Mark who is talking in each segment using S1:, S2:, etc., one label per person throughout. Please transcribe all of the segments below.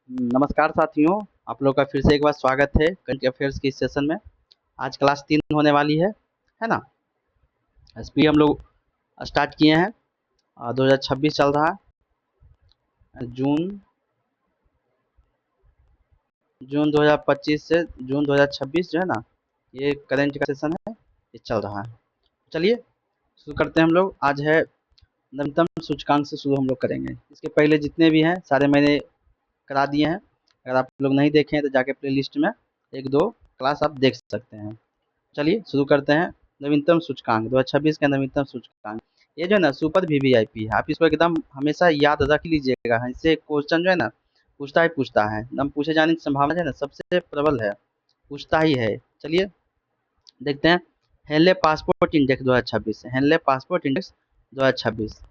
S1: नमस्कार साथियों। आप लोग का फिर से एक बार स्वागत है करंट अफेयर्स की सेशन में। आज क्लास 3 होने वाली है ना। एसपी हम लोग स्टार्ट किए हैं। 2026 चल रहा है। जून जून 2025 से जून 2026 जो है ना, ये करंट का सेशन है, ये चल रहा है। चलिए शुरू करते हैं हम लोग। आज है नवीनतम सूचकांक से शुरू हम लोग करेंगे। इसके पहले जितने भी हैं सारे मैंने करा दिए हैं। अगर आप लोग नहीं देखे हैं तो जाके प्ले लिस्ट में एक दो क्लास आप देख सकते हैं। चलिए शुरू करते हैं। नवीनतम सूचकांक 2026 का नवीनतम सूचकांक, ये जो है ना सुपर वीवीआईपी है। आप इसको एकदम हमेशा याद रख लीजिएगा। इससे क्वेश्चन जो है ना पूछता है, एकदम पूछे जाने की संभावना जो है ना सबसे प्रबल है, पूछता ही है। चलिए देखते हैं। Henley passport index 2026, Henley passport index 2026,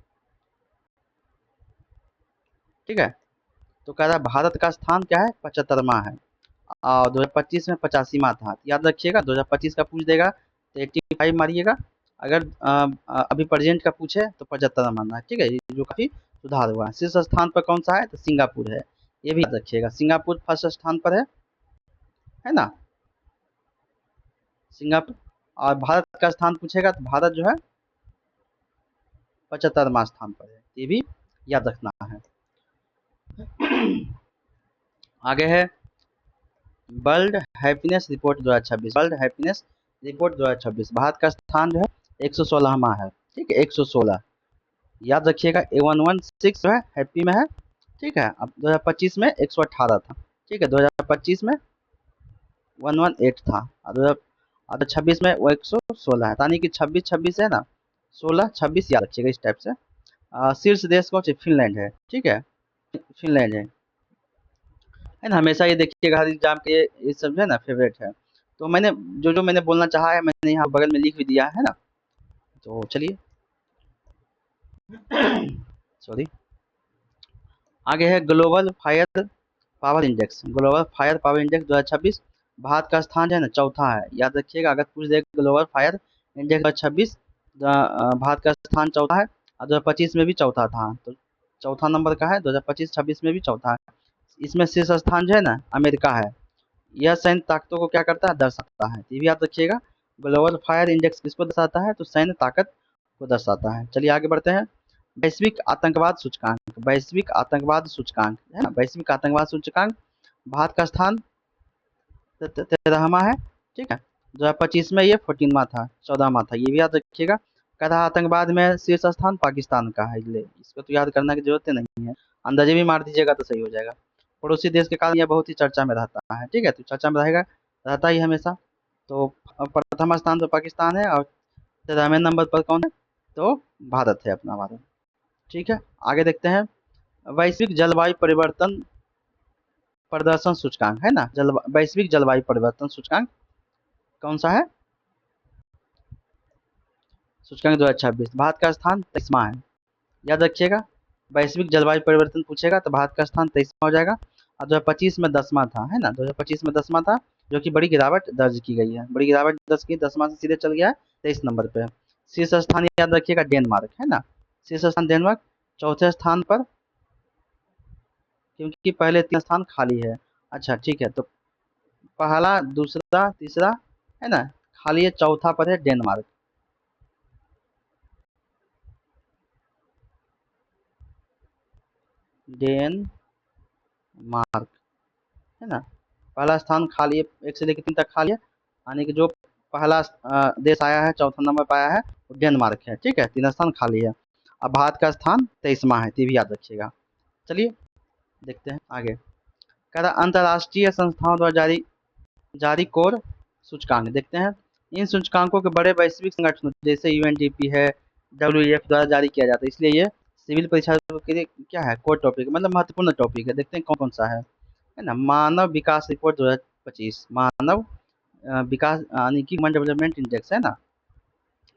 S1: ठीक है। तो कह रहा है भारत का स्थान क्या है, 75वां है। और 2025 में 85वां था। याद रखिएगा 2025 का पूछ देगा तो 85 मारिएगा। अगर अभी प्रेजेंट का पूछे तो 75 मानना है, ठीक है। ये जो काफी सुधार हुआ है। शीर्ष स्थान पर कौन सा है, तो सिंगापुर है। ये भी याद रखिएगा, सिंगापुर फर्स्ट स्थान पर है ना, सिंगापुर। और भारत का स्थान पूछेगा तो भारत जो है 75वां स्थान पर है, ये भी याद रखना है। आगे है world happiness report 2026, world happiness report 2026। Bharat का स्थान जो है 116वां है, ठीक है, 116। याद रखिएगा A116 जो है हैप्पी में है, ठीक है। अब 2025 में 118 था, ठीक है। 2025 में 118 था और 2026 में वो 116 है, यानी कि 26 26 है ना, 16 26 याद रखिएगा इस टाइप से। शीर्ष देश कौन सी, फिनलैंड है, ठीक है, फिनलैंड है ना। हमेशा ये देखिएगा हर एग्जाम के ये सब जो है ना फेवरेट है। तो मैंने जो जो मैंने बोलना चाहा है मैंने यहाँ बगल में लिख भी दिया है ना। तो चलिए सॉरी। आगे है global fire power index, global fire power index 2026। Bharat का स्थान जो है ना चौथा है। याद रखिएगा अगर पूछ दे ग्लोबल फायर इंडेक्स 2026, भारत का स्थान चौथा है। और 2025 में भी चौथा था, तो चौथा नंबर का है। 2025-26 में भी चौथा है। इसमें शीर्ष स्थान जो है ना अमेरिका है। यह सैन्य ताकतों को क्या करता है, दर्शाता है। ये भी याद रखिएगा। ग्लोबल फायर इंडेक्स किसको दर्शाता है, तो सैन्य ताकत को दर्शाता है। चलिए आगे बढ़ते हैं। वैश्विक आतंकवाद सूचकांक, वैश्विक आतंकवाद सूचकांक है ना, वैश्विक आतंकवाद सूचकांक। भारत का स्थान 13वां है, ठीक है। 2025 में ये 14वां था, 14वां था। ये भी याद रखिएगा। कहा आतंकवाद में शीर्ष स्थान पाकिस्तान का है, इसलिए इसको तो याद करने की जरूरत नहीं है। अंदाजे भी मार दीजिएगा तो सही हो जाएगा। पड़ोसी देश के कारण यह बहुत ही चर्चा में रहता है, ठीक है। तो चर्चा में रहेगा, रहता ही हमेशा। तो प्रथम स्थान तो पाकिस्तान है और 13वें नंबर पर कौन है, तो भारत है, अपना भारत, ठीक है। आगे देखते हैं। वैश्विक जलवायु परिवर्तन प्रदर्शन सूचकांक है ना, वैश्विक जलवायु परिवर्तन सूचकांक कौन सा है, सूचकांक 2026। भारत का स्थान 23वां है। याद रखिएगा वैश्विक जलवायु परिवर्तन पूछेगा तो भारत का स्थान 23वां हो जाएगा। और 2025 में 10वां था, है ना, 2025 में 10वां था, जो कि बड़ी गिरावट दर्ज की गई है। बड़ी गिरावट दर्ज की, 10वां से सीधे चल गया है 23 नंबर पे। शीर्ष स्थान याद रखिएगा डेनमार्क, है ना, शीर्ष स्थान डेनमार्क। चौथे स्थान पर, क्योंकि पहले 3 स्थान खाली है। अच्छा ठीक है, तो पहला दूसरा तीसरा है ना खाली है, चौथा पर है डेनमार्क। डेनमार्क है ना, पहला स्थान खाली है, 1 से लेकर 3 तक खाली है। यानी कि जो पहला देश आया है, चौथा नंबर पर आया है, वो डेनमार्क है, ठीक है। 3 स्थान खाली है। अब भारत का स्थान 23वां है, ये भी याद रखिएगा। चलिए देखते हैं आगे। कह रहा अंतर्राष्ट्रीय संस्थाओं द्वारा जारी जारी कोर सूचकांक देखते हैं। इन सूचकांकों के बड़े वैश्विक संगठनों जैसे यूएनडीपी है, डब्ल्यूईएफ द्वारा जारी किया जाता है। इसलिए ये सिविल परीक्षा के लिए क्या है, कोर टॉपिक, मतलब महत्वपूर्ण टॉपिक है। देखते हैं कौन कौन सा है ना। मानव विकास रिपोर्ट 2025, मानव विकास यानी कि ह्यूमन डेवलपमेंट इंडेक्स है ना,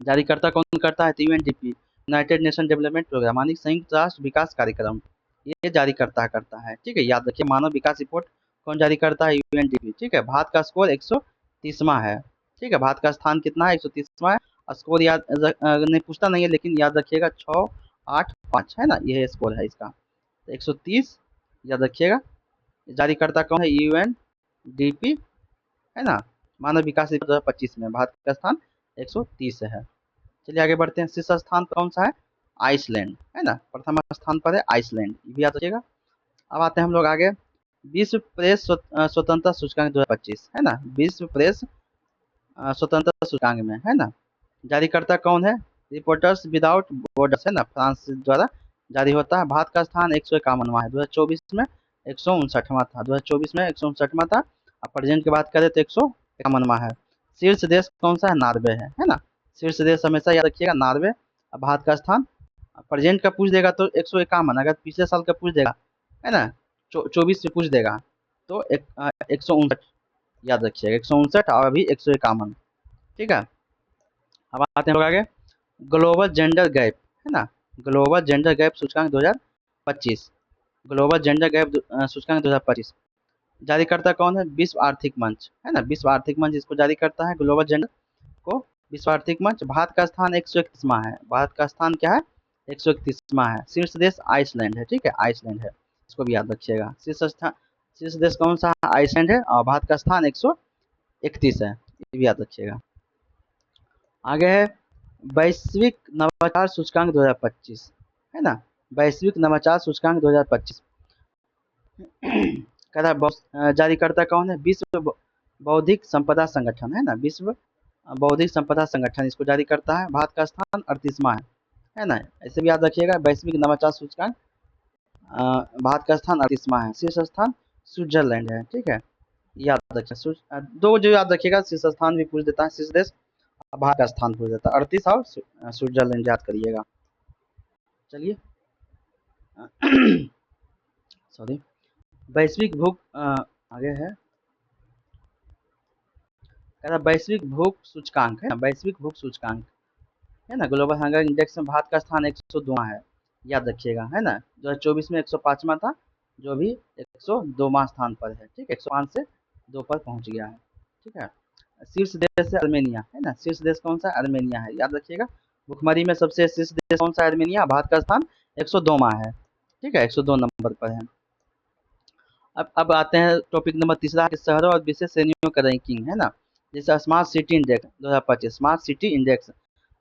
S1: जारीकर्ता कौन करता है, तो UNDP, United Nation Development Programme, यानी संयुक्त राष्ट्र विकास कार्यक्रम, ये जारी करता है, ठीक है। याद रखिए मानव विकास रिपोर्ट कौन जारी करता है, यूएनडीपी, ठीक है। भारत का स्कोर 130वां है, ठीक है। भारत का स्थान कितना है, 130वां है। स्कोर याद नहीं पूछता नहीं है, लेकिन याद रखिएगा 6 8 5 है ना, ये स्कोर है इसका, तो 130 याद रखिएगा। जारीकर्ता कौन है? यूएनडीपी, है ना। मानव विकास रिपोर्ट 2025 में भारत का स्थान 130 है। चलिए आगे बढ़ते हैं। शीर्ष स्थान कौन सा है? आइसलैंड, है ना। प्रथम स्थान पर है आइसलैंड, ये भी याद रखिएगा। अब आते हैं हम लोग आगे। विश्व प्रेस स्वतंत्रता सूचकांक 2025, है ना। विश्व प्रेस स्वतंत्रता सूचकांक में, है ना। जारीकर्ता कौन है? रिपोर्टर्स विदाउट बॉर्डर्स, है ना, फ्रांस द्वारा जारी होता है। भारत का स्थान 151वां है। 2024 में 159वां था। 2024 में 159वां था। अब प्रेजेंट की बात करें तो 151वां है। शीर्ष देश कौन सा है? नॉर्वे है ना। शीर्ष देश हमेशा याद रखिएगा नॉर्वे। अब भारत का स्थान प्रेजेंट का पूछ देगा तो 151, अगर पिछले साल का पूछ देगा, है ना, 24 से पूछ देगा तो 159 याद रखिएगा। 159 और अभी 151, ठीक है। अब आते हैं लोग आगे। ग्लोबल जेंडर गैप, है ना। ग्लोबल जेंडर गैप सूचकांक 2025। ग्लोबल जेंडर गैप सूचकांक 2025 जारीकर्ता कौन है? विश्व आर्थिक मंच, है ना। विश्व आर्थिक मंच इसको जारी करता है, ग्लोबल जेंडर को। विश्व आर्थिक मंच। भारत का स्थान 131वां है। भारत का स्थान क्या है? 131वां है। शीर्ष देश आइसलैंड है, ठीक है, आइसलैंड है, इसको भी याद रखिएगा। शीर्ष देश कौन सा है? आइसलैंड है। और भारत का स्थान 131 है, ये भी याद रखिएगा। आगे है वैश्विक नवाचार सूचकांक 2025, है ना। वैश्विक नवाचार सूचकांक 2025 जारीकर्ता कौन है? विश्व बौद्धिक संपदा संगठन, है ना। विश्व बौद्धिक संपदा संगठन इसको जारी करता है। भारत का स्थान 38वां है ना। ऐसे भी याद रखिएगा। वैश्विक नवाचार सूचकांक भारत का स्थान 38वां है। शीर्ष स्थान स्विट्जरलैंड है, ठीक है, याद रखिए। दो जो याद रखिएगा, शीर्ष स्थान भी पूछ देता है, शीर्ष देश, भारत का स्थान पूछ देता है। 38 और स्विट्जरलैंड याद करिएगा। चलिए सॉरी। वैश्विक भूख आगे है, वैश्विक भूख सूचकांक, है ना। वैश्विक भूख सूचकांक, है ना। ग्लोबल हंगर इंडेक्स में भारत का स्थान 102वां है, याद रखिएगा, है ना। 2024 में 105वां था, जो भी 102वां स्थान पर है, ठीक है। 105 से 2 पर पहुंच गया है, ठीक है। शीर्ष देश है अर्मेनिया, है ना। शीर्ष देश कौन सा? अर्मेनिया है, याद रखिएगा। भुखमरी में सबसे शीर्ष देश कौन सा? अर्मेनिया। भारत का स्थान 102वां है, ठीक है, 102 नंबर पर है। अब आते हैं टॉपिक नंबर तीसरा कि शहरों और विशेष श्रेणियों का रैंकिंग, है ना। जैसे smart city index 2025, smart city index,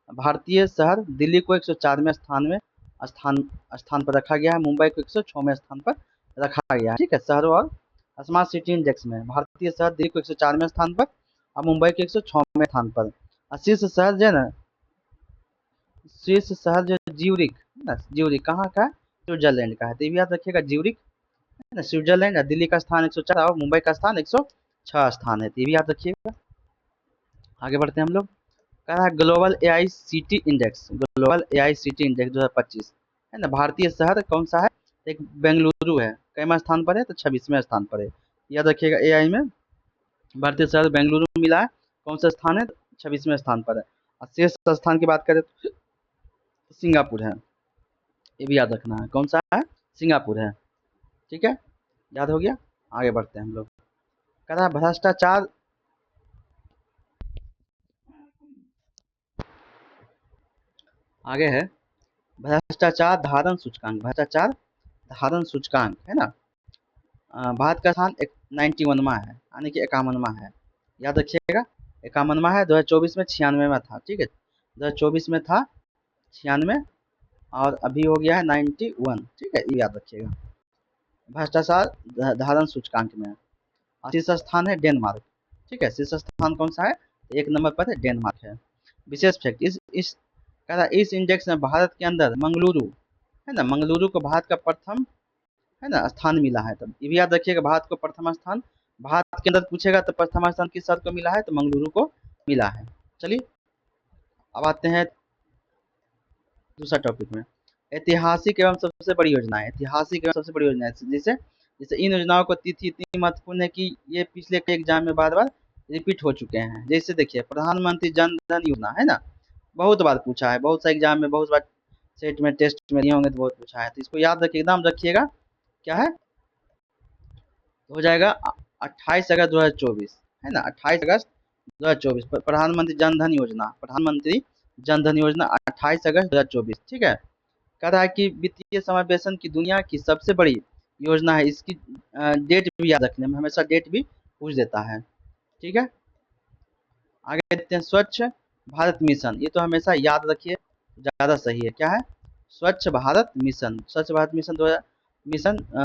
S1: भारतीय शहर दिल्ली को 104वें स्थान में स्थान स्थान पर रखा गया है। मुंबई को 106वें स्थान पर रखा गया है, ठीक है। शहरों और स्मार्ट सिटी इंडेक्स में भारतीय शहर दिल्ली को 104वें स्थान पर और मुंबई के 106वें स्थान पर। और शीर्ष शहर जो है ना, शीर्ष शहर जो ज्यूरिख, है ना, ज्यूरिख कहाँ का है? स्विट्जरलैंड का है, तो ये भी याद रखिएगा, ज्यूरिख, है ना, स्विट्जरलैंड। दिल्ली का स्थान 104 और मुंबई का स्थान 106 स्थान है, तो ये भी याद रखिएगा। आगे बढ़ते हैं हम लोग। कह रहा है global AICT index, global AICT index 2025, है ना। भारतीय शहर कौन सा है? एक बेंगलुरु है, कैमा स्थान पर है? तो 26वें स्थान पर है, याद रखिएगा। एआई में भारतीय शहर बेंगलुरु मिला है, कौन सा स्थान है? 26वें स्थान पर है। और शीर्ष स्थान की बात करें तो सिंगापुर है, ये भी याद रखना है, कौन सा है? सिंगापुर है, ठीक है, याद हो गया। आगे बढ़ते हैं हम लोग। कह रहा है भ्रष्टाचार, आगे है भ्रष्टाचार धारण सूचकांक, भ्रष्टाचार धारण सूचकांक, है ना। भारत का स्थान 91वां है, यानी कि 51वां है, याद रखिएगा। 51वां है। 2024 में 96वां था, ठीक है। 2024 में था 96 और अभी हो गया है 91, ठीक है, ये याद रखिएगा। भ्रष्टाचार धारण सूचकांक में शीर्ष स्थान है डेनमार्क, ठीक है। शीर्ष स्थान कौन सा है? 1 नंबर पर है, डेनमार्क है। विशेष फैक्ट, इस इंडेक्स में भारत के अंदर मंगलुरु, है ना, मंगलुरु को भारत का प्रथम, है ना, स्थान मिला है। तब ये भी याद रखिएगा, भारत को प्रथम स्थान, भारत के अंदर पूछेगा तो प्रथम स्थान किस शहर को मिला है? तो मंगलुरु को मिला है। चलिए अब आते हैं दूसरा टॉपिक में। ऐतिहासिक एवं सबसे बड़ी योजनाएं, ऐतिहासिक एवं सबसे बड़ी योजनाएं, जैसे जैसे इन योजनाओं को तिथि इतनी महत्वपूर्ण है कि ये पिछले कई एग्जाम में बार बार रिपीट हो चुके हैं। जैसे देखिए प्रधानमंत्री जन धन योजना, है ना, बहुत बार पूछा है, बहुत सा एग्जाम में, बहुत बार सेट में, टेस्ट में दिए होंगे तो बहुत पूछा है, तो इसको याद रखिए, एकदम रखिएगा। क्या है? हो जाएगा 28 अगस्त 2024, है ना, 28 अगस्त 2024 प्रधानमंत्री जन धन योजना, प्रधानमंत्री जन धन योजना 28 अगस्त 2024, ठीक है। कह रहा है कि वित्तीय समावेशन की दुनिया की सबसे बड़ी योजना है, इसकी डेट भी याद रखने में, हमेशा डेट भी पूछ देता है। ठीक है, आगे देखते हैं स्वच्छ भारत मिशन। ये तो हमेशा याद रखिए, ज़्यादा सही है। क्या है? स्वच्छ भारत मिशन। स्वच्छ भारत मिशन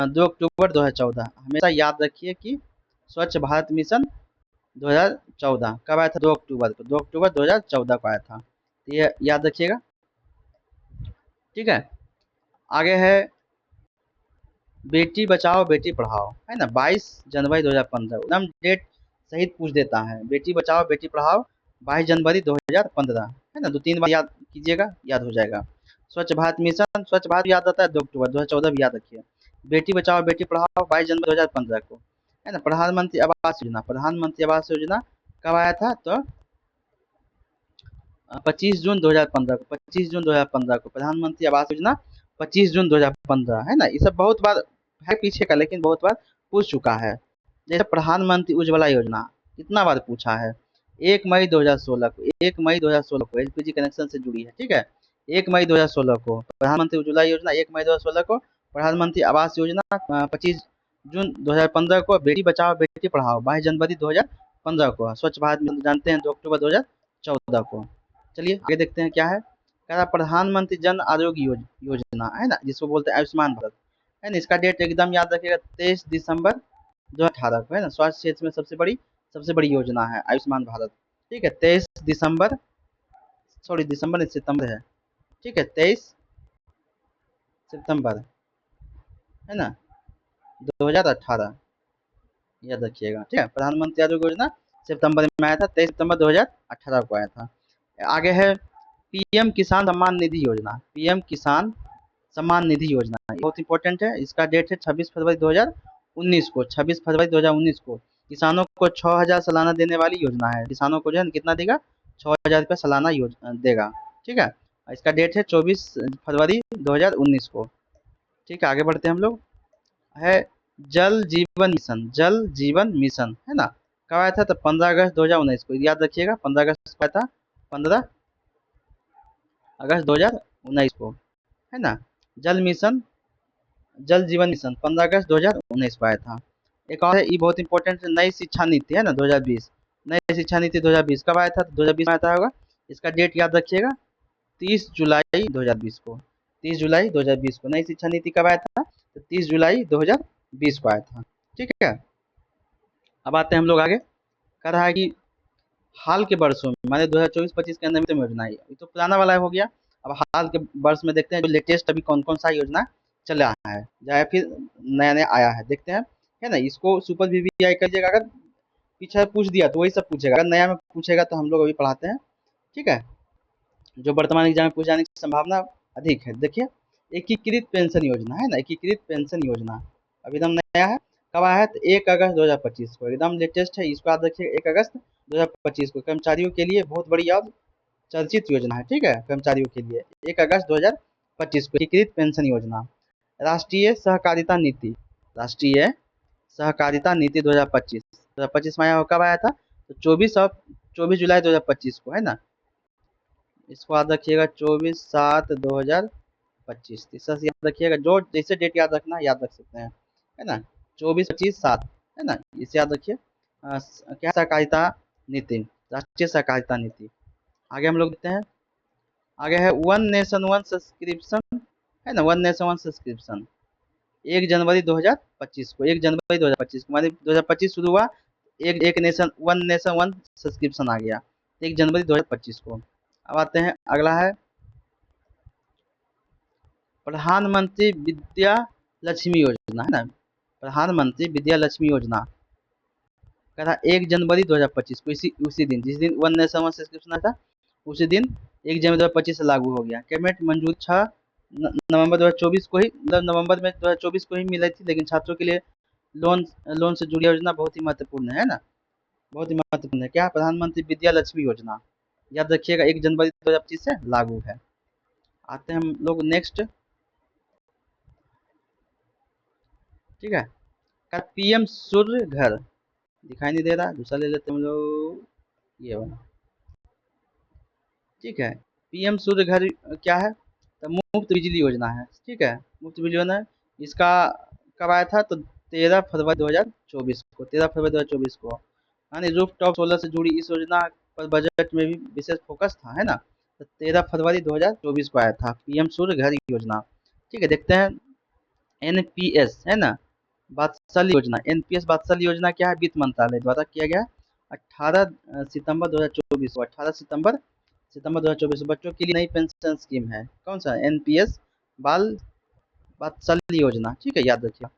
S1: 2 अक्टूबर 2014। हमेशा याद रखिए कि स्वच्छ भारत मिशन 2014 कब आया था? 2 अक्टूबर को, 2 अक्टूबर 2014 को आया था। तो ये याद रखिएगा। ठीक है, आगे है बेटी बचाओ बेटी पढ़ाओ, है ना, 22 जनवरी 2015। एकदम डेट सहित पूछ देता है। बेटी बचाओ बेटी पढ़ाओ 22 जनवरी 2015, है ना, 2-3 बार याद कीजिएगा, याद हो जाएगा। स्वच्छ भारत मिशन, स्वच्छ भारत याद आता है, 2 अक्टूबर 2014 भी याद रखिए। बेटी बचाओ बेटी पढ़ाओ 22 जनवरी 2015 को, है ना। प्रधानमंत्री आवास योजना, प्रधानमंत्री आवास योजना कब आया था? तो 25 जून 2015 को, 25 जून 2015 को प्रधानमंत्री आवास योजना 25 जून 2015, है ना। ये सब बहुत बार है पीछे का, लेकिन बहुत बार पूछ चुका है। जैसे प्रधानमंत्री उज्ज्वला योजना कितना बार पूछा है? 1 मई 2016 को, 1 मई 2016 को एलपीजी कनेक्शन से जुड़ी है। ठीक है, 1 मई 2016 को प्रधानमंत्री उज्ज्वला योजना, 1 मई 2016 को प्रधानमंत्री आवास योजना, 25 जून 2015 को बेटी बचाओ बेटी पढ़ाओ, 22 जनवरी 2015 को स्वच्छ भारत मिशन जानते हैं, 2 अक्टूबर 2014 को। चलिए आगे देखते हैं क्या है। कह रहा प्रधानमंत्री जन आरोग्य योजना, है ना, जिसको बोलते हैं आयुष्मान भारत, है ना। इसका डेट एकदम याद रखिएगा, 23 दिसंबर 2018 को, है ना। स्वास्थ्य क्षेत्र में सबसे बड़ी योजना है आयुष्मान भारत। ठीक है, 23 दिसंबर, सॉरी दिसंबर नहीं, सितंबर है। ठीक है, 23 सितंबर, है ना, 2018 याद रखिएगा। ठीक है, प्रधानमंत्री आरोग्य योजना सितंबर में आया था, 23 सितंबर 2018 को आया था। आगे है पीएम किसान सम्मान निधि योजना, पीएम किसान सम्मान निधि योजना, ये बहुत इंपॉर्टेंट है। इसका डेट है 26 फरवरी 2019 को, 26 फरवरी 2019 को। किसानों को 6,000 सालाना देने वाली योजना है। किसानों को जो है कितना देगा? 6,000 रुपये सालाना देगा। ठीक है, इसका डेट है 24 फरवरी 2019 को। ठीक है, आगे बढ़ते हैं हम लोग। है जल जीवन मिशन, जल जीवन मिशन, है ना, कब आया था? तो 15 अगस्त 2019 को, याद रखिएगा, 15 अगस्त को आया था, 15 अगस्त 2019 को, है ना। जल मिशन, जल जीवन मिशन 15 अगस्त 2019 को आया था। एक और है, ये बहुत इंपॉर्टेंट है, नई शिक्षा नीति, है ना, 2020। नई शिक्षा नीति 2020 कब आया था? 2020 में आया होगा। इसका डेट याद रखिएगा, 30 जुलाई 2020 को, 30 जुलाई 2020 को नई शिक्षा नीति कब आया था? तो 30 जुलाई 2020 को आया था। ठीक है, अब आते हैं हम लोग आगे। कह रहा है कि हाल के वर्षों में, माने 2024-25 के अंदर में योजना है, ये तो पुराना वाला हो गया। अब हाल के वर्ष में देखते हैं जो लेटेस्ट अभी कौन कौन सा योजना चल रहा है, या फिर नया नया आया है, देखते हैं, है ना। इसको सुपर वीवीआई करिएगा, अगर पीछे पूछ दिया तो वही सब पूछेगा, अगर नया में पूछेगा तो हम लोग अभी पढ़ाते हैं। ठीक है, जो वर्तमान एग्जाम में पूछ जाने की संभावना अधिक है। देखिए, एकीकृत पेंशन योजना, है ना, एकीकृत पेंशन योजना अभी एकदम नया है। कब आया है? तो 1 अगस्त 2025 को, एकदम लेटेस्ट है। इसको याद रखिए, 1 अगस्त 2025 को कर्मचारियों के लिए बहुत बड़ी और चर्चित योजना है। ठीक है, कर्मचारियों के लिए 1 अगस्त 2025 को एकीकृत पेंशन योजना। राष्ट्रीय सहकारिता नीति, राष्ट्रीय सहकारिता नीति 2025 में आया, कब आया था? तो 24 जुलाई 2025 को, है ना। इसको याद रखिएगा, 24/7/2025। तीसरा से याद रखिएगा, जो जैसे डेट याद रखना है याद रख सकते हैं, है ना। 24/25/7, है ना, इसे याद रखिए। क्या सहकारिता नीति, राष्ट्रीय सहकारिता नीति। आगे हम लोग देखते हैं। आगे है वन नेशन वन सब्सक्रिप्शन, है ना, वन नेशन वन सब्सक्रिप्शन। 1 जनवरी 2025 को, 1 जनवरी 2025 को, मानी 2025 शुरू हुआ, एक नेशन वन सब्सक्रिप्शन आ गया 1 जनवरी 2025 को। अब आते हैं, अगला है प्रधानमंत्री विद्या लक्ष्मी योजना, है ना, प्रधानमंत्री विद्या लक्ष्मी योजना कह रहा 1 जनवरी 2025 को, इसी उसी दिन, जिस दिन वन नेशन वन सब्सक्रिप्शन आया था, उसी दिन 1 जनवरी 2025 से लागू हो गया। कैबिनेट मंजूर 6 नवंबर 2024 को ही, मतलब नवंबर में 2024 को ही मिली थी, लेकिन छात्रों के लिए लोन लोन से जुड़ी योजना बहुत ही महत्वपूर्ण है ना, बहुत ही महत्वपूर्ण है। क्या? प्रधानमंत्री विद्या लक्ष्मी योजना, याद रखिएगा, 1 जनवरी 2025 से लागू है। आते हैं हम लोग नेक्स्ट। ठीक है, पीएम सूर्य घर, दिखाई नहीं दे रहा, दूसरा ले लेते हैं हम लोग, ये वाला। ठीक है, पीएम सूर्य घर क्या है? तो मुफ्त बिजली योजना है। ठीक है, मुफ्त बिजली योजना है। इसका कब आया था? तो 13 फरवरी 2024 को, 13 फरवरी 2024 को। यानी रूफ टॉप सोलर से जुड़ी इस योजना पर बजट में भी विशेष फोकस था, है ना। तो 13 फरवरी 2024 को आया था पीएम सूर्य घर योजना। ठीक है, देखते हैं एनपीएस, है ना, वात्सल्य योजना। एनपीएस वात्सल्य योजना क्या है? वित्त मंत्रालय द्वारा किया गया 18 सितंबर 2024 को, 18 सितंबर 2024 बच्चों के लिए नई पेंशन स्कीम है। कौन सा? एनपीएस बाल वात्सल्य योजना। ठीक है, याद रखिए।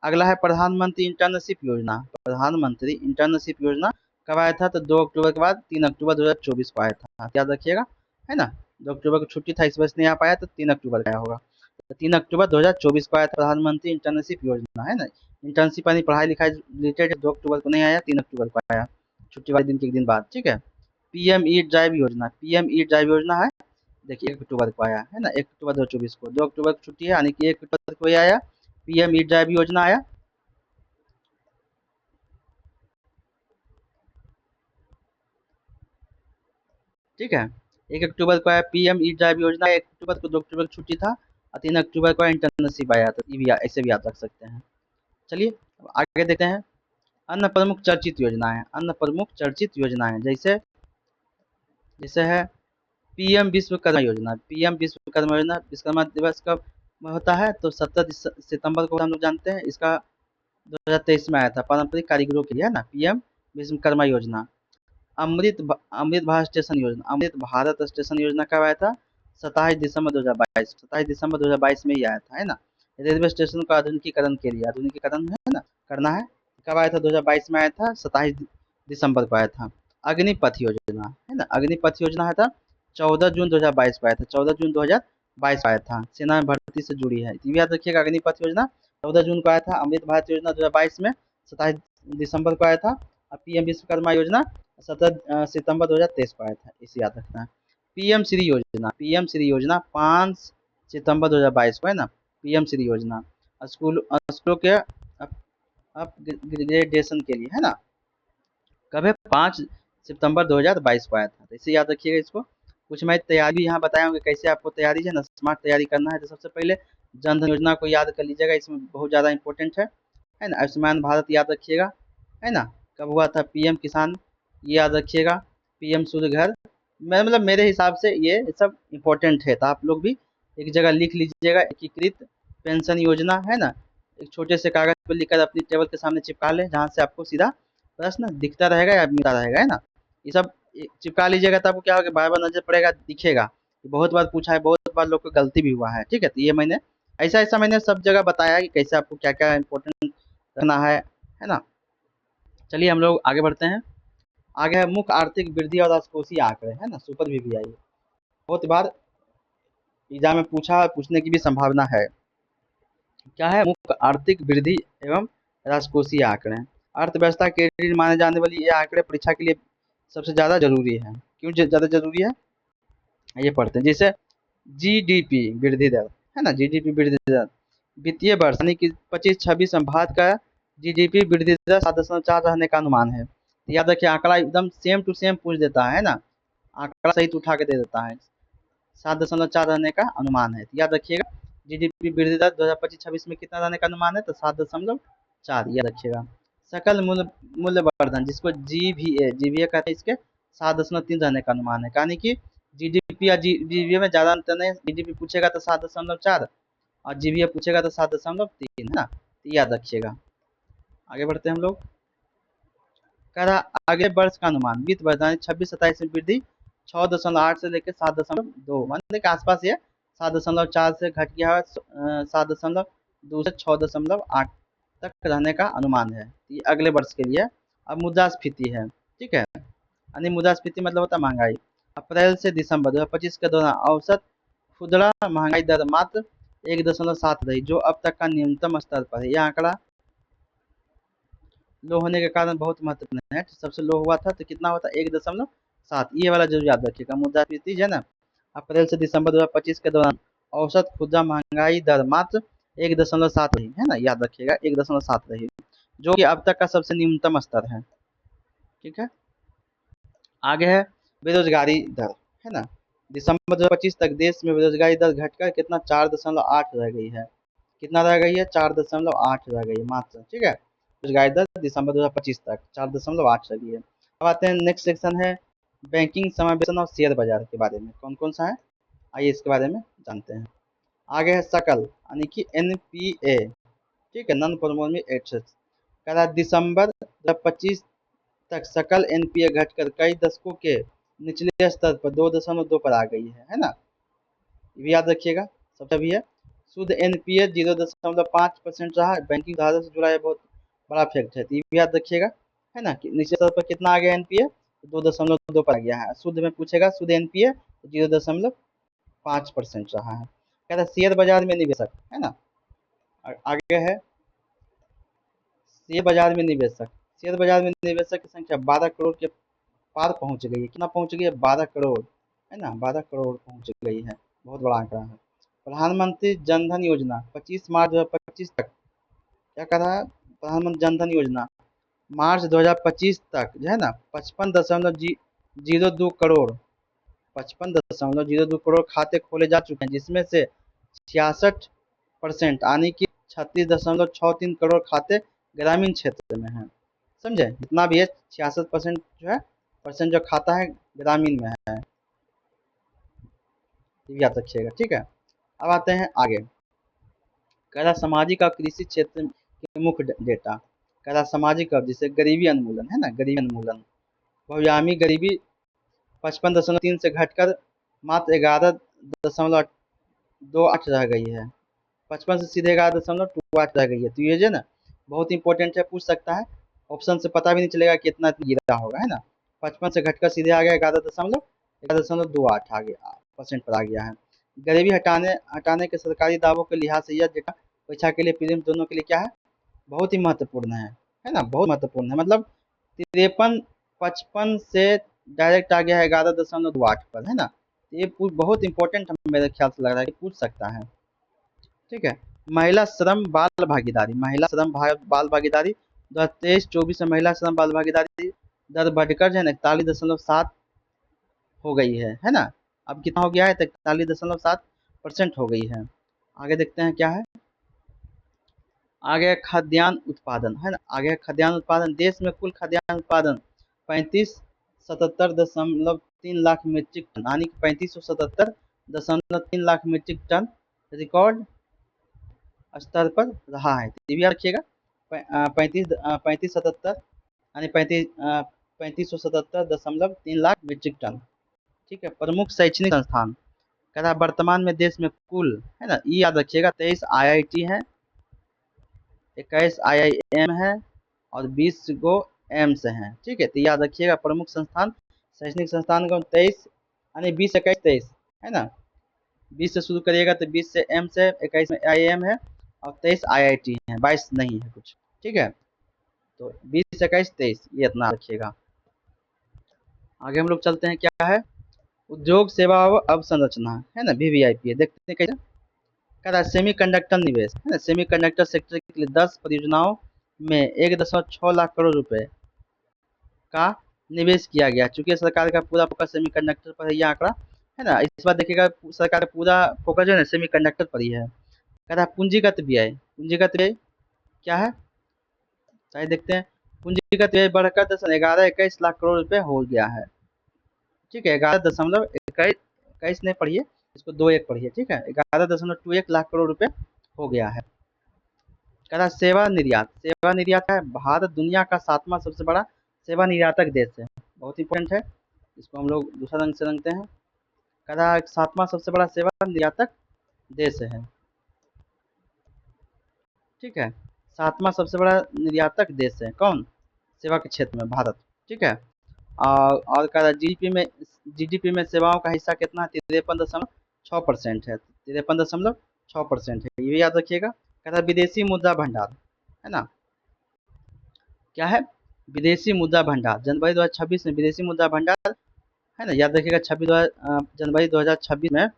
S1: अगला है प्रधानमंत्री इंटर्नशिप योजना। प्रधानमंत्री इंटर्नशिप योजना कब आया था? तो 2 अक्टूबर के बाद 3 अक्टूबर 2024 को आया था, याद रखिएगा, है ना। 2 अक्टूबर को छुट्टी था, इस वजह से नहीं आ पाया, तो 3 अक्टूबर का आया होगा। तो 3 अक्टूबर 2024 को आया था प्रधानमंत्री इंटर्नशिप योजना, है ना। इंटर्नशिप यानी पढ़ाई लिखाई रिलेटेड 2 अक्टूबर को नहीं आया, 3 अक्टूबर को आया, छुट्टी वाले दिन के एक दिन बाद। ठीक है। पीएम ई ड्राइव योजना। पीएम ई ड्राइव योजना है, देखिए 1 अक्टूबर को आया, है ना, 1 अक्टूबर 2024 को। 2 अक्टूबर को छुट्टी है, यानी कि 1 अक्टूबर को ये आया, पीएम ई ड्राइव योजना आया। ठीक है, 1 अक्टूबर को आया पीएम ई ड्राइव योजना, 1 अक्टूबर को, 2 अक्टूबर को छुट्टी था, और 3 अक्टूबर को इंटर्नशिप आया, तो ये भी ऐसे भी याद रख सकते हैं। चलिए अब आगे देखते हैं। अन्य प्रमुख चर्चित योजना है, अन्य प्रमुख चर्चित योजना है, जैसे जैसे है पीएम विश्वकर्मा योजना। पीएम विश्वकर्मा योजना, विश्वकर्मा दिवस कब होता है? तो 17 सितंबर को हम लोग जानते हैं। इसका 2023 में आया था, पारंपरिक कारीगरों के लिए, है ना, पीएम विश्वकर्मा योजना। अमृत भारत स्टेशन योजना। अमृत भारत स्टेशन योजना कब आया था? 27 दिसंबर 2022, 27 दिसंबर 2022 में ही आया था, है ना। रेलवे स्टेशन का आधुनिकीकरण के लिए, आधुनिकीकरण, है ना, करना है। कब आया था? 2022 में आया था, 27 दिसंबर को आया था। अग्निपथ योजना, है ना, अग्निपथ योजना आया था 14 जून 2022 को आया था, 14 जून 2022 को आया था, सेना में भर्ती से जुड़ी है, ये भी याद रखिएगा। अग्निपथ योजना 14 जून को आया था। अमृत भारत योजना 2022 में 27 दिसंबर को आया था। और पीएम विश्वकर्मा योजना 17 सितंबर 2023 को आया था, इसे याद रखना है। पीएम श्री योजना। पीएम श्री योजना 5 सितंबर 2022 को, है ना, पीएम श्री योजना। स्कूलों के अपग्रेडेशन के लिए, है ना, कब है? 5 सितंबर 2022 को आया था, तो इसे याद रखिएगा इसको। कुछ मैं तैयारी भी यहाँ बताए होंगे, कैसे आपको तैयारी है ना, स्मार्ट तैयारी करना है। तो सबसे पहले जन धन योजना को याद कर लीजिएगा, इसमें बहुत ज़्यादा इंपॉर्टेंट है ना। आयुष्मान भारत याद रखिएगा, है ना, कब हुआ था? पीएम किसान, ये याद रखिएगा। पीएम सूर्य घर, मैं मतलब मेरे हिसाब से ये सब इम्पोर्टेंट है, तो आप लोग भी एक जगह लिख लीजिएगा। एकीकृत पेंशन योजना, है ना, एक छोटे से कागज पर लिखकर अपनी टेबल के सामने चिपका लें, जहाँ से आपको सीधा प्रश्न दिखता रहेगा या मिलता रहेगा, है ना। ये सब चिपका लीजिएगा, तो आपको क्या होगा, बार बार नजर पड़ेगा, दिखेगा। बहुत बार पूछा है, बहुत बार लोग को गलती भी हुआ है। ठीक है, तो ये मैंने ऐसा ऐसा मैंने सब जगह बताया है कि कैसे आपको क्या क्या इंपॉर्टेंट रखना है ना। चलिए हम लोग आगे बढ़ते हैं। आगे है मुख्य आर्थिक वृद्धि और राजकोषीय आंकड़े, है ना, सुपर वीवीआई। बहुत बार एग्जाम में पूछने की भी संभावना है। क्या है? मुख्य आर्थिक वृद्धि एवं राजकोषीय आंकड़े। अर्थव्यवस्था के रीढ़ माने जाने वाली ये आंकड़े परीक्षा के लिए सबसे ज्यादा जरूरी है। क्यों ज्यादा जरूरी है? ये पढ़ते हैं। जैसे जीडीपी वृद्धि दर, है ना, जीडीपी वृद्धि दर वित्तीय वर्ष यानी कि 25-26 में भारत का जीडीपी वृद्धि दर 7.4 रहने का अनुमान है। तो याद रखिए, आंकड़ा एकदम सेम टू सेम पूछ देता है ना, आंकड़ा सही उठा के दे देता है। 7.4 रहने का अनुमान है, तो याद रखिएगा। जीडीपी वृद्धि दर 2025-26 में कितना रहने का अनुमान है? तो 7.4, याद रखिएगा। सकल मूल्य वर्धन, जिसको जीवीए कहते हैं, इसके 7.3 रहने का अनुमान है। यानी कि जीडीपी या जीवीए में ज्यादा अंतर नहीं। जीडीपी पूछेगा तो 7.4, और जीवीए पूछेगा तो 7.3, है ना, तो याद रखिएगा। आगे बढ़ते हैं हम लोग। कह रहा अगले वर्ष का अनुमान, वित्त वर्ष 26-27 में वृद्धि 6.8 से लेकर 7.2, मतलब के आसपास ये 7.4 से घट गया है, 7.2 से 6.8 तक रहने का अनुमान है। ये अगले वर्ष के लिए। अब मुद्रास्फीति है, ठीक है, यानी मुद्रास्फीति मतलब होता है महंगाई। अप्रैल से दिसंबर 2025 के दौरान औसत खुदरा महंगाई दर मात्र 1.7 रही, जो अब तक का न्यूनतम स्तर पर है। यह आंकड़ा लो होने के कारण बहुत महत्वपूर्ण है। सबसे लो हुआ था तो कितना हुआ था? 1.7। ये वाला जरूर याद रखिएगा। मुद्रास्फीति है ना, अप्रैल से दिसंबर 2025 के दौरान औसत खुदरा महंगाई दर मात्र 1.7 रही, है ना, याद रखिएगा, 1.7 रही, जो कि अब तक का सबसे न्यूनतम स्तर है। ठीक है, आगे है बेरोजगारी दर, है ना। दिसंबर 2025 तक देश में बेरोजगारी दर घटकर कितना? 4.8 रह गई है। कितना रह गई है, 4.8 रह गई है मात्र, ठीक है। रोजगार दर दिसंबर 2025 तक 4.8 रह गई है। अब आते हैं नेक्स्ट सेक्शन है बैंकिंग समावेशन और शेयर बाजार के बारे में, कौन कौन सा है, आइए इसके बारे में जानते हैं। आगे है सकल यानी कि एनपीए, ठीक है, नॉन परफॉर्मिंग एसेट्स। कह रहा है दिसंबर 2025 तक सकल एनपीए घटकर कई दशकों के निचले स्तर पर 2.2 पर आ गई है ना। ये भी याद रखिएगा, सबसे भी है। शुद्ध एनपीए 0.5% रहा है, बैंकिंग धारा से जुड़ा है, बहुत बड़ा फैक्ट है, तो ये भी याद रखिएगा, है ना। कि निचले स्तर पर कितना आ गया एनपीए, 2.2 पर आ गया है। शुद्ध में पूछेगा शुद्ध एनपीए 0.5% रहा है। कह रहा है शेयर बाजार में निवेशक, है ना। आगे है शेयर बाजार में निवेशक। शेयर बाजार में निवेशक की संख्या 12 करोड़ के पार पहुंच गई है। कितना पहुंच गई है, 12 करोड़, है ना, 12 करोड़ पहुंच गई है, बहुत बड़ा आंकड़ा है। प्रधानमंत्री जनधन योजना 25 मार्च 2025 तक, क्या कर रहा है, प्रधानमंत्री जनधन योजना मार्च 2025 तक जो है ना 55.02 करोड़, 55.02 करोड़ खाते खोले जा चुके हैं, जिसमें से 66% यानी कि 36.63 करोड़ खाते ग्रामीण क्षेत्र में हैं। समझे, जितना भी है 66% जो है परसेंट जो खाता है ग्रामीण में है, ये याद रखिएगा, ठीक है। अब आते हैं आगे, कह सामाजिक और कृषि क्षेत्र के मुख्य डेटा। कह सामाजिक अब जैसे गरीबी उन्मूलन, है ना, गरीबी उन्मूलन, बहुआयामी गरीबी 55.3 से घटकर मात्र 11.28 रह गई है। 55 से सीधे 11.28 रह गई है, तो ये जो है ना बहुत इंपॉर्टेंट है, पूछ सकता है, ऑप्शन से पता भी नहीं चलेगा कि इतना गिरा होगा, है ना। 55 से घटकर सीधे आ गया 11.28 आ गया परसेंट पर आ गया है। गरीबी हटाने हटाने के सरकारी दावों के लिहाज से यह डेटा परीक्षा के लिए प्रीलिम्स दोनों के लिए क्या है, बहुत ही महत्वपूर्ण है ना, बहुत महत्वपूर्ण है। मतलब 53 55 से डायरेक्ट आ गया है 11.28 पर, है ना। ये बहुत इंपॉर्टेंट मेरे ख्याल से लग रहा है कि पूछ सकता है, ठीक है। महिला श्रम बाल भागीदारी, महिला श्रम बाल भागीदारी 2023-24 में महिला श्रम बाल भागीदारी दर बढ़कर जो है ना 41.7 हो गई है ना। अब कितना हो गया है, 41.7% हो गई है। आगे देखते हैं क्या है, आगे खाद्यान्न उत्पादन, है ना। आगे खाद्यान्न उत्पादन, देश में कुल खाद्यान्न उत्पादन 3577.3 लाख मीट्रिक टन यानी कि 3577.3 लाख मीट्रिक टन रिकॉर्ड स्तर पर रहा है। ये भी याद रखिएगा, 3577 यानी 3577.3 लाख मीट्रिक टन, ठीक है। प्रमुख शैक्षणिक संस्थान, कह रहा वर्तमान में देश में कुल, है ना, ये याद रखिएगा, 23 आईआईटी है, 21 आईआईएम है और 20 गो एम्स हैं, ठीक है। तो याद रखिएगा प्रमुख संस्थान शैक्षणिक संस्थान को 23 यानी 20 21 23, है ना। 20 से शुरू करिएगा तो 20 से एम्स है, 21 में आईआईएम है और 23 आईआईटी है, 22 नहीं है कुछ, ठीक है। तो 20 21 23 ये इतना रखिएगा। आगे हम लोग चलते हैं, क्या है, उद्योग सेवा व अवसंरचना, है ना, वीवीआईपी है, देखते हैं कैसे। कह रहा है सेमीकंडक्टर निवेश, है ना, सेमीकंडक्टर सेक्टर के लिए 10 परियोजनाओं में 1.6 लाख करोड़ रुपए का निवेश किया गया। चूंकि सरकार का पूरा फोकस सेमीकंडक्टर पर है, यह आंकड़ा, है ना, इस बार देखिएगा सरकार का पूरा फोकस जो है ना सेमीकंडक्टर पर ही है। कह रहा है पूंजीगत व्यय, पूंजीगत व्यय क्या है, चाहिए देखते हैं। पूंजीगत व्यय बढ़कर 11-21 लाख करोड़ रुपए हो गया है, ठीक है। 11.21 नहीं पढ़िए, इसको 21 पढ़िए, ठीक है। 11.21 लाख करोड़ रुपए हो गया है। कह रहा सेवा निर्यात, सेवा निर्यात है, भारत दुनिया का 7वां सबसे बड़ा सेवा निर्यातक देश है, बहुत इंपॉर्टेंट है, इसको हम लोग दूसरा रंग से रंगते हैं। कह रहा 7वां सबसे बड़ा सेवा निर्यातक देश है, ठीक है। 7वां सबसे बड़ा निर्यातक देश है कौन, सेवा के क्षेत्र में भारत, ठीक है। और कह रहा जीडीपी में सेवाओं का हिस्सा कितना है, 53.6% है, 53.6% है, ये भी याद रखिएगा। कह रहा विदेशी मुद्रा भंडार, है ना, क्या है, विदेशी मुद्रा भंडार जनवरी 2026 में विदेशी मुद्रा भंडार, है ना, याद रखिएगा, जनवरी 2026 में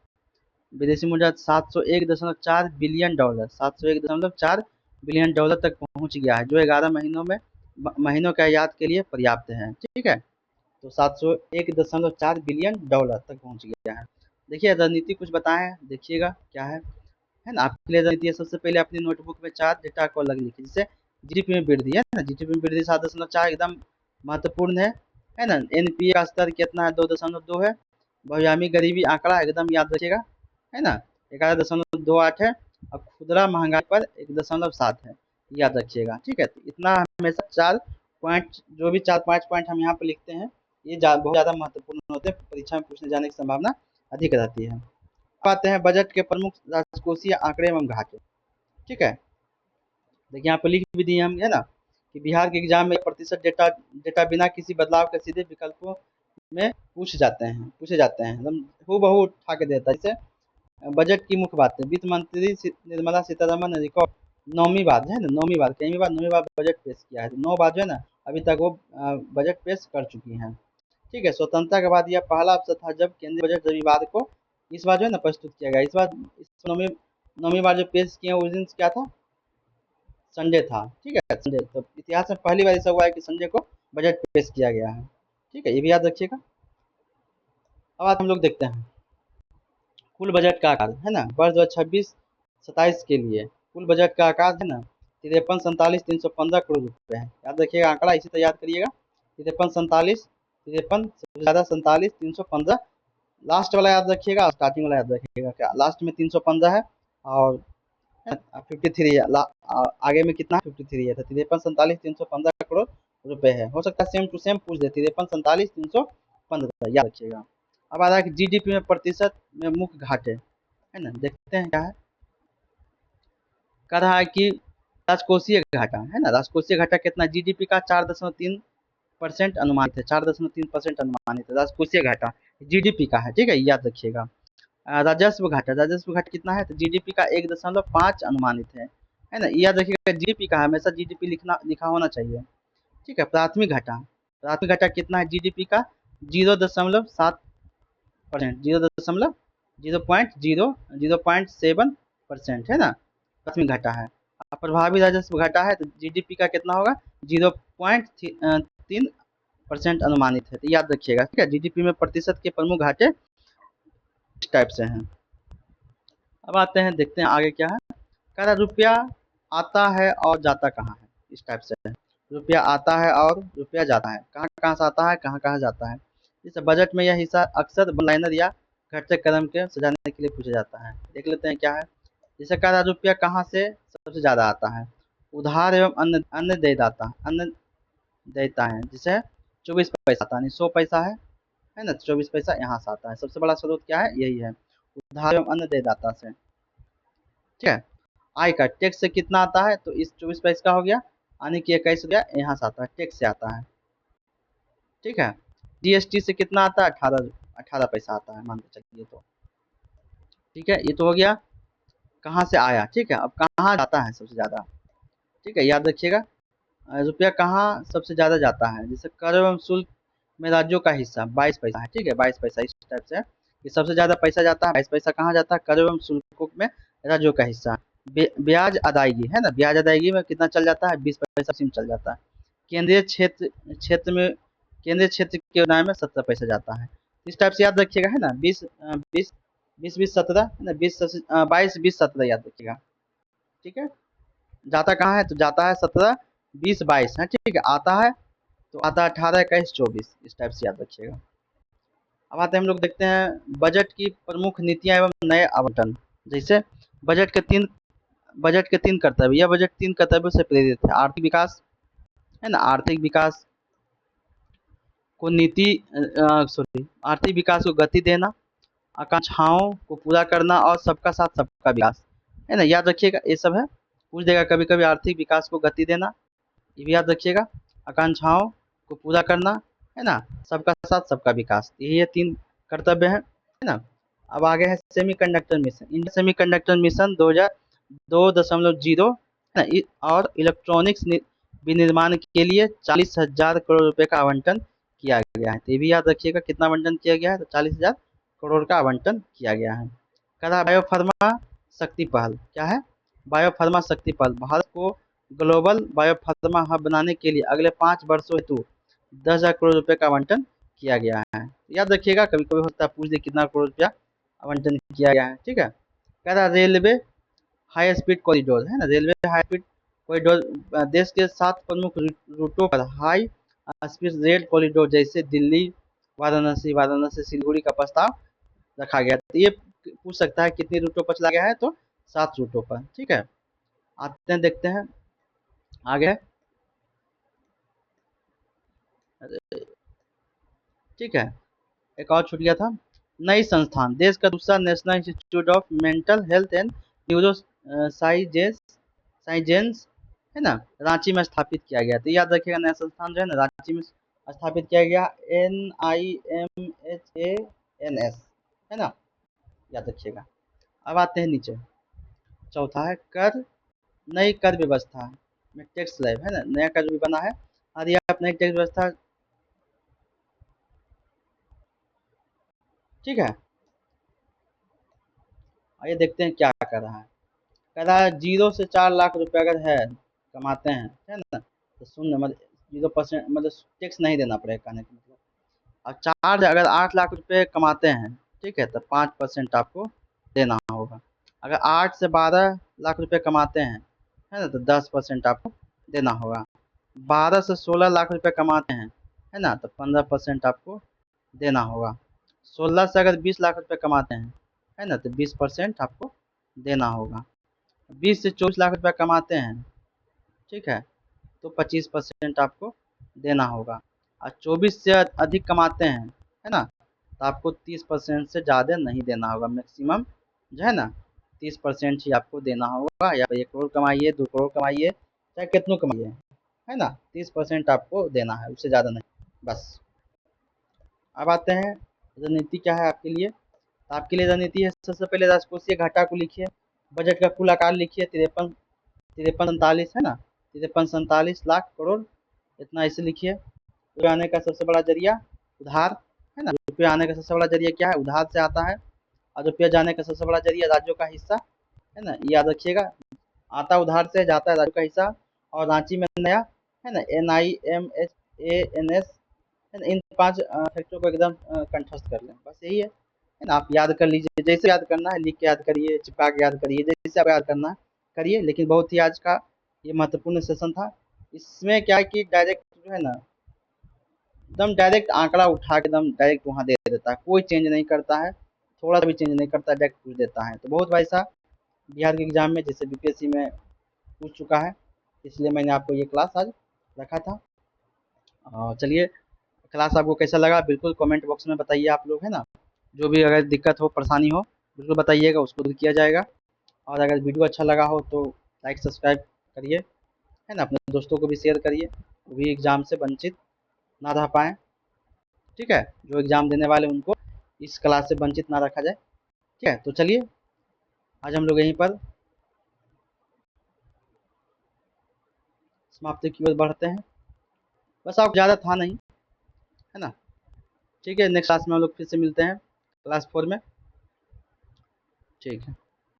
S1: विदेशी मुद्रा 701.4 तक पहुंच गया है, जो 11 महीनों के आयात के लिए पर्याप्त है, ठीक है। तो 701.4 बिलियन डॉलर तक पहुंच गया है। देखिए रणनीति कुछ बताएं, देखिएगा क्या है है ना। आपकी क्लियर रणनीति है, सबसे पहले अपनी नोटबुक में 4 डेटा को अलग लिखिए। जैसे जीडीपी में वृद्धि है ना, जीडीपी में वृद्धि 7.4 एकदम महत्वपूर्ण है ना। एनपीए का स्तर कितना है, 2.2 है। बहुआयामी गरीबी आंकड़ा एकदम याद रखिएगा, है ना, 11.28 है। और खुदरा महंगाई पर 1.7 है, याद रखिएगा, ठीक है। तो इतना हमेशा 4 पॉइंट, जो भी 4-5 पॉइंट हम यहाँ पे लिखते हैं, ये बहुत ज़्यादा महत्वपूर्ण होते हैं, परीक्षा में पूछने जाने की संभावना अधिक रहती है। अब आते हैं बजट के प्रमुख राजकोषीय आंकड़े एवं घाटे, ठीक है। देखिए यहाँ पे लिख भी दिए हम, है ना, कि बिहार के एग्जाम में प्रतिशत डेटा बिना किसी बदलाव के सीधे विकल्पों में पूछे जाते हैं, एकदम हूबहू उठा के देता है। जैसे बजट की मुख्य बातें, वित्त मंत्री निर्मला सीतारमन ने रिकॉर्ड 9वीं बार, है ना, 9वीं बार, कई बार 9वीं बार बजट पेश किया है। 9 बार जो है ना अभी तक वो बजट पेश कर चुकी हैं, ठीक है। स्वतंत्रता के बाद यह पहला अवसर था जब केंद्रीय बजट रविवार को इस बार जो है ना प्रस्तुत किया गया। इस बार इस 9वीं बार जो पेश किए उस दिन क्या था, संडे था, ठीक है, संडे। तो इतिहास में पहली बार ऐसा हुआ है कि संडे को बजट पेश किया गया है, ठीक है, ये भी याद रखिएगा। अब आज हम लोग देखते हैं कुल बजट का आकार, है ना, वर्ष 2026-27 के लिए कुल बजट का आकार है ना 53-47-315 करोड़ रुपए है, याद रखिएगा आंकड़ा, इसी तरह याद करिएगा। 53 सबसे ज्यादा 47-315, लास्ट वाला याद रखिएगा, स्टार्टिंग वाला याद रखिएगा, क्या लास्ट में 315 है और 53 है, आगे में कितना 53 है, तो 53-47-315 करोड़ रुपए है। हो सकता है सेम टू सेम पूछ दे, 53-47-315, याद रखिएगा। अब आ रहा है कि जीडीपी में प्रतिशत में मुख्य घाटे, है ना, देखते हैं क्या है। कह रहा है कि राजकोषीय घाटा, है ना, राजकोषीय घाटा कितना, जीडीपी का 4.3% अनुमानित है, 4.3% अनुमानित है राजकोषीय घाटा, जीडीपी का है, ठीक है, याद रखिएगा। राजस्व घाटा कितना है, तो जीडीपी का 1.5 अनुमानित है ना, याद रखिएगा। जीडीपी का हमेशा जीडीपी लिखा होना चाहिए, ठीक है। प्राथमिक घाटा कितना है जीडीपी का, 0.7%, 0.7% है ना, प्राथमिक घाटा है। प्रभावी राजस्व घाटा है तो जीडीपी का कितना होगा, 0.3% अनुमानित है, तो याद रखिएगा, ठीक है। जीडीपी में प्रतिशत के प्रमुख घाटे इस टाइप से हैं। अब आते हैं, देखते हैं आगे क्या है। कह रहा रुपया आता है और जाता कहाँ है, इस टाइप से है। रुपया आता है और रुपया जाता है, कहाँ कहाँ से आता है, कहाँ कहाँ जाता है। इस बजट में यह हिस्सा अक्सर वन लाइनर या घटते कदम के सजाने के लिए पूछा जाता है। देख लेते हैं क्या है। जैसे कह रहा रुपया कहाँ से सबसे ज्यादा आता है, उधार एवं अन्य देयता है, जिसे 24 पैसा आता है, 100 पैसा है ना, 24 पैसा यहाँ से आता है। सबसे बड़ा स्रोत क्या है, यही है, उधार एवं अन्य देयदाता से, ठीक है। आय का टैक्स से कितना आता है, तो इस 24 पैसा का हो गया, यानी कि 21 रुपया यहाँ से आता है, टैक्स से आता है, ठीक है। जीएसटी से कितना आता है, 18 पैसा आता है, मान के चलिए, तो ठीक है, ये तो हो गया कहाँ से आया, ठीक है। अब कहाँ जाता है सबसे ज्यादा, ठीक है, याद रखिएगा। रुपया कहाँ सबसे ज्यादा जाता है, जैसे कर एवं शुल्क में राज्यों का हिस्सा 22 पैसा है, ठीक है, 22 पैसा, इस टाइप से कि सबसे ज्यादा पैसा जाता है 22 पैसा, कहाँ जाता है, कर एवं शुल्कों में राज्यों का हिस्सा। ब्याज अदायगी, है ना, ब्याज अदायगी में कितना चल जाता है, 20 पैसा सिम चल जाता है। केंद्रीय क्षेत्र में केंद्रीय क्षेत्र के योजनाएं में 17 पैसा जाता है, इस टाइप से याद रखिएगा, है ना। 20-20-20-17 है ना, 22-20-17 याद रखिएगा, ठीक है। जाता कहाँ है, तो जाता है 17-20-22 है, ठीक है। आता है तो आता है 18-21-24, इस टाइप से याद रखिएगा। अब आते हैं हम लोग देखते हैं बजट की प्रमुख नीतियां एवं नए आवंटन। जैसे बजट के तीन कर्तव्य, यह बजट 3 कर्तव्यों से प्रेरित है। आर्थिक विकास, है ना, को नीति सॉरी आर्थिक विकास को गति देना, आकांक्षाओं को पूरा करना और सबका साथ सबका विकास, है ना, याद रखिएगा, ये सब है। पूछ देगा कभी कभी, आर्थिक विकास को गति देना, ये भी याद रखिएगा, आकांक्षाओं को पूरा करना, है ना, सबका साथ सबका विकास, ये 3 कर्तव्य है ना। अब आगे है semiconductor mission, India semiconductor mission 2002.0 है ना, और इलेक्ट्रॉनिक्स विनिर्माण के लिए 40,000 करोड़ रुपए का आवंटन किया गया है, तो ये भी याद रखिएगा, कितना आवंटन किया गया है, तो 40,000 करोड़ का आवंटन किया गया है। कहा बायोफार्मा शक्ति पहल, क्या है, बायोफार्मा शक्ति पहल, भारत को ग्लोबल बायोफार्मा हब बनाने के लिए अगले 5 वर्षों हेतु 10,000 करोड़ रुपए का आवंटन किया गया है, याद रखिएगा, कभी कभी होता है पूछ दे कितना करोड़ रुपया आवंटन किया गया है, ठीक है। कह रहा रेलवे हाई स्पीड कॉरिडोर है ना, रेलवे हाई स्पीड कॉरिडोर देश के 7 प्रमुख रूटों पर हाई स्पीड रेल कॉरिडोर जैसे दिल्ली वाराणसी, वाराणसी सिलीगुड़ी का प्रस्ताव रखा गया। तो ये पूछ सकता है कितने रूटों पर चला गया है, तो 7 रूटों पर। ठीक है, आते हैं देखते हैं आगे। ठीक है, एक और छूट गया था। नई संस्थान, देश का दूसरा national institute of mental health and neuro sciences है ना, रांची में स्थापित किया गया। तो याद रखिएगा, नया संस्थान जो है ना रांची में स्थापित किया गया, NIMHANS है ना, याद रखिएगा। अब आते हैं नीचे, चौथा है कर, नई कर व्यवस्था में टैक्स स्लैब है ना, नया कर भी बना है। और ये आप नई टैक्स व्यवस्था, ठीक है, आइए देखते हैं क्या कर रहा है। कह रहा है 0 से 4 लाख रुपए अगर है, कमाते हैं है ना, तो शून्य मतलब 0% मतलब टैक्स नहीं देना पड़ेगा, कहने का मतलब। और चार्ज अगर 8 लाख रुपए कमाते हैं, ठीक है, तो 5% आपको देना होगा। अगर 8 से 12 लाख रुपए कमाते हैं, है ना, तो 10% आपको देना होगा। 12 से 16 लाख रुपए कमाते हैं, है ना, तो 15% आपको देना होगा। 16 से अगर 20 लाख रुपए कमाते हैं, है ना, तो 20% आपको देना होगा। 20 से 24 लाख रुपया कमाते हैं, ठीक है, तो 25% आपको देना होगा। और 24 से अधिक कमाते हैं, है ना, तो आपको 30% से ज़्यादा नहीं देना होगा। मैक्सिमम जो है ना 30% ही आपको देना होगा। या 1 करोड़ कमाइए, 2 करोड़ कमाइए, चाहे कितनों कमाइए, है ना, 30% आपको देना है, उससे ज़्यादा नहीं, बस। अब आते हैं रणनीति क्या है आपके लिए। तो आपके लिए रणनीति है, सबसे पहले राजकोषीय घाटा को लिखिए, बजट का कुल आकार लिखिए, 53 तिरपन 47 है ना, 53 47 लाख करोड़, इतना ऐसे लिखिए। रुपये आने का सबसे बड़ा जरिया उधार है ना, रुपये आने का सबसे बड़ा जरिया क्या है, उधार से आता है। और रुपया जाने का सबसे बड़ा जरिया राज्यों का हिस्सा है ना, ये याद रखिएगा, आता उधार से, जाता है राज्यों का हिस्सा। और रांची में नया है ना, NIMHANS है ना, इन 5 फैक्टरों को एकदम कंठस्थ कर लें, बस यही है ना। आप याद कर लीजिए, जैसे याद करना है लिख के याद करिए, चिपका के याद करिए, जैसे आप याद करना है करिए। लेकिन बहुत ही आज का ये महत्वपूर्ण सेशन था। इसमें क्या है कि डायरेक्ट जो है ना, एकदम डायरेक्ट आंकड़ा उठा के एकदम डायरेक्ट वहाँ दे देता है, कोई चेंज नहीं करता है, थोड़ा सा भी चेंज नहीं करता है, डायरेक्ट पूछ देता है। तो बहुत वैसा बिहार के एग्जाम में जैसे BPSC में पूछ चुका है, इसलिए मैंने आपको ये क्लास आज रखा था। चलिए, क्लास आपको कैसा लगा बिल्कुल कमेंट बॉक्स में बताइए आप लोग, है ना। जो भी अगर दिक्कत हो, परेशानी हो, बिल्कुल बताइएगा, उसको दूर किया जाएगा। और अगर वीडियो अच्छा लगा हो तो लाइक सब्सक्राइब करिए, है ना, अपने दोस्तों को भी शेयर करिए, वो भी एग्ज़ाम से वंचित ना रह पाएँ। ठीक है, जो एग्ज़ाम देने वाले उनको इस क्लास से वंचित ना रखा जाए। ठीक है, तो चलिए आज हम लोग यहीं पर समाप्ति की ओर बढ़ते हैं। बस आप ज़्यादा था नहीं, है ना। ठीक है, नेक्स्ट क्लास में हम लोग फिर से मिलते हैं, क्लास 4 में। ठीक है।